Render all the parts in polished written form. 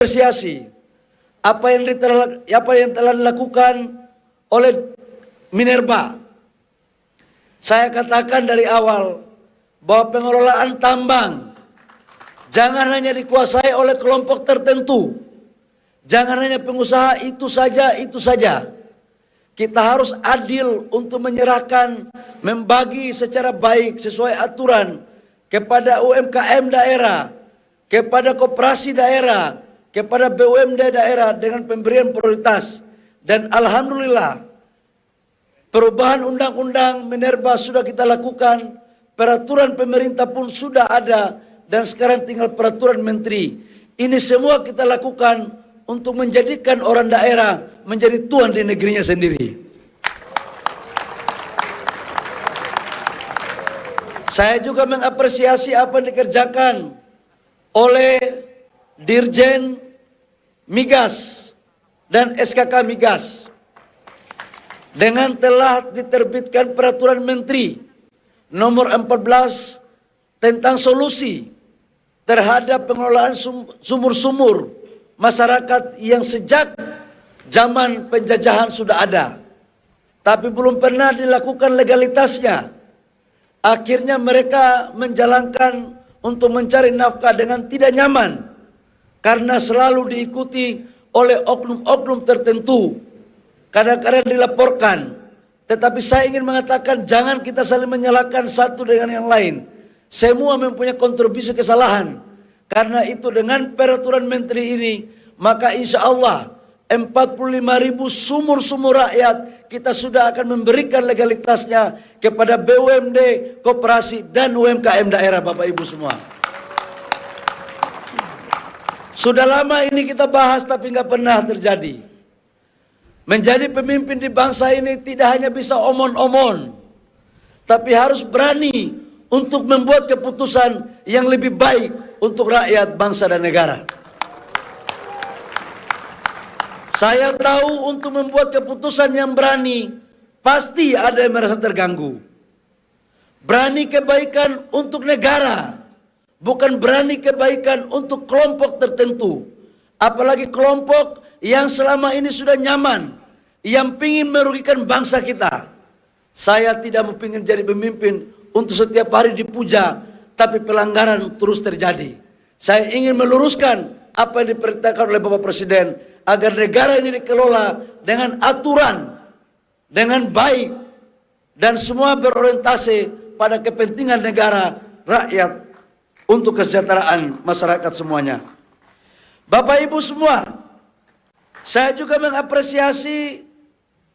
apresiasi apa yang telah dilakukan oleh Minerba. Saya katakan dari awal bahwa pengelolaan tambang jangan hanya dikuasai oleh kelompok tertentu. Jangan hanya pengusaha itu saja. Kita harus adil untuk menyerahkan, membagi secara baik sesuai aturan kepada UMKM daerah, kepada koperasi daerah, kepada BUMD daerah dengan pemberian prioritas. Dan alhamdulillah, perubahan undang-undang Minerba sudah kita lakukan, peraturan pemerintah pun sudah ada, dan sekarang tinggal peraturan menteri. Ini semua kita lakukan untuk menjadikan orang daerah menjadi tuan di negerinya sendiri. Saya juga mengapresiasi apa yang dikerjakan oleh Dirjen Migas dan SKK Migas dengan telah diterbitkan peraturan menteri nomor 14 tentang solusi terhadap pengelolaan sumur-sumur masyarakat yang sejak zaman penjajahan sudah ada, tapi belum pernah dilakukan legalitasnya. Akhirnya mereka menjalankan untuk mencari nafkah dengan tidak nyaman karena selalu diikuti oleh oknum-oknum tertentu. Kadang-kadang dilaporkan. Tetapi saya ingin mengatakan jangan kita saling menyalahkan satu dengan yang lain. Semua mempunyai kontribusi kesalahan. Karena itu dengan peraturan menteri ini, maka insya Allah 45.000 sumur-sumur rakyat kita sudah akan memberikan legalitasnya kepada BUMD, koperasi, dan UMKM daerah, Bapak Ibu semua. Sudah lama ini kita bahas tapi nggak pernah terjadi. Menjadi pemimpin di bangsa ini tidak hanya bisa omon-omon, tapi harus berani untuk membuat keputusan yang lebih baik untuk rakyat, bangsa, dan negara. Saya tahu untuk membuat keputusan yang berani, pasti ada yang merasa terganggu. Berani kebaikan untuk negara, bukan berani kebaikan untuk kelompok tertentu. Apalagi kelompok yang selama ini sudah nyaman, yang ingin merugikan bangsa kita. Saya tidak mau ingin jadi pemimpin untuk setiap hari dipuja, tapi pelanggaran terus terjadi. Saya ingin meluruskan apa yang diperintahkan oleh Bapak Presiden, agar negara ini dikelola dengan aturan, dengan baik, dan semua berorientasi pada kepentingan negara, rakyat, untuk kesejahteraan masyarakat semuanya. Bapak Ibu semua, saya juga mengapresiasi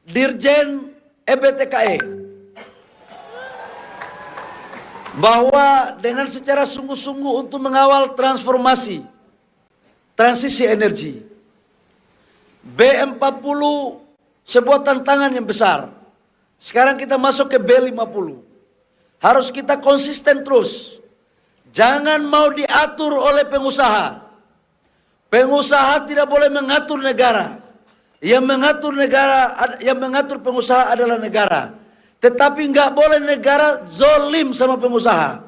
Dirjen EBTKE bahwa dengan secara sungguh-sungguh untuk mengawal transisi energi. B40 sebuah tantangan yang besar. Sekarang kita masuk ke B50. Harus kita konsisten terus. Jangan mau diatur oleh pengusaha. Pengusaha tidak boleh mengatur negara. Yang mengatur pengusaha adalah negara. Tetapi nggak boleh negara zolim sama pengusaha.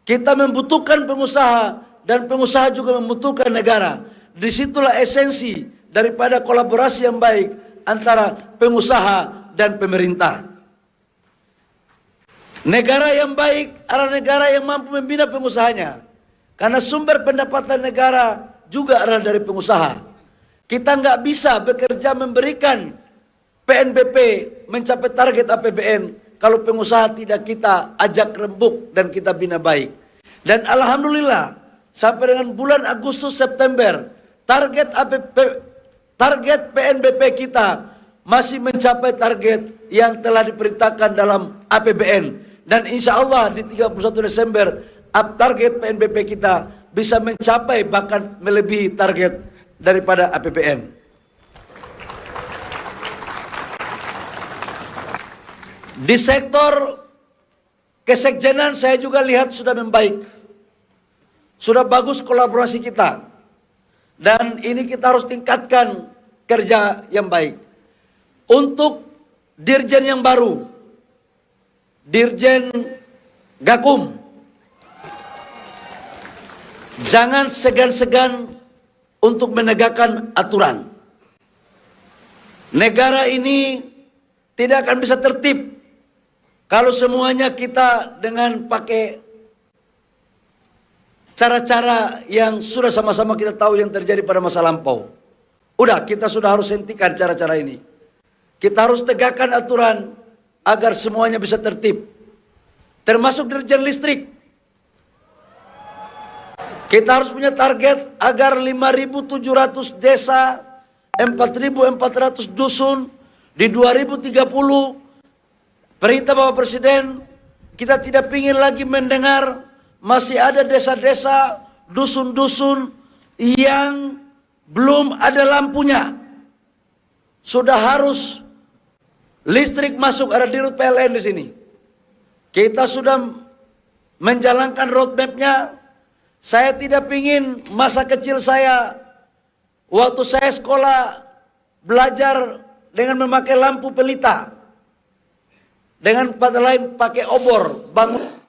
Kita membutuhkan pengusaha dan pengusaha juga membutuhkan negara. Disitulah esensi daripada kolaborasi yang baik antara pengusaha dan pemerintah. Negara yang baik adalah negara yang mampu membina pengusahanya. Karena sumber pendapatan negara juga adalah dari pengusaha. Kita nggak bisa bekerja memberikan PNBP mencapai target APBN kalau pengusaha tidak kita ajak rembuk dan kita bina baik. Dan alhamdulillah sampai dengan bulan Agustus September target PNBP kita masih mencapai target yang telah diperintahkan dalam APBN. Dan insya Allah di 31 Desember target PNBP kita bisa mencapai bahkan melebihi target daripada APBN. Di sektor kesekjenan saya juga lihat sudah membaik. Sudah bagus kolaborasi kita. Dan ini kita harus tingkatkan kerja yang baik. Untuk Dirjen yang baru, Dirjen Gakum, jangan segan-segan untuk menegakkan aturan. Negara ini tidak akan bisa tertib kalau semuanya kita dengan pakai cara-cara yang sudah sama-sama kita tahu yang terjadi pada masa lampau. Udah, kita sudah harus hentikan cara-cara ini. Kita harus tegakkan aturan agar semuanya bisa tertib. Termasuk dirjen listrik. Kita harus punya target agar 5.700 desa, 4.400 dusun, di 2030, perintah Bapak Presiden, kita tidak ingin lagi mendengar masih ada desa-desa, dusun-dusun yang belum ada lampunya. Sudah harus listrik masuk, ada dirut PLN di sini. Kita sudah menjalankan roadmap-nya. Saya tidak ingin masa kecil saya, waktu saya sekolah, belajar dengan memakai lampu pelita. Dengan pada lain pakai obor, bangun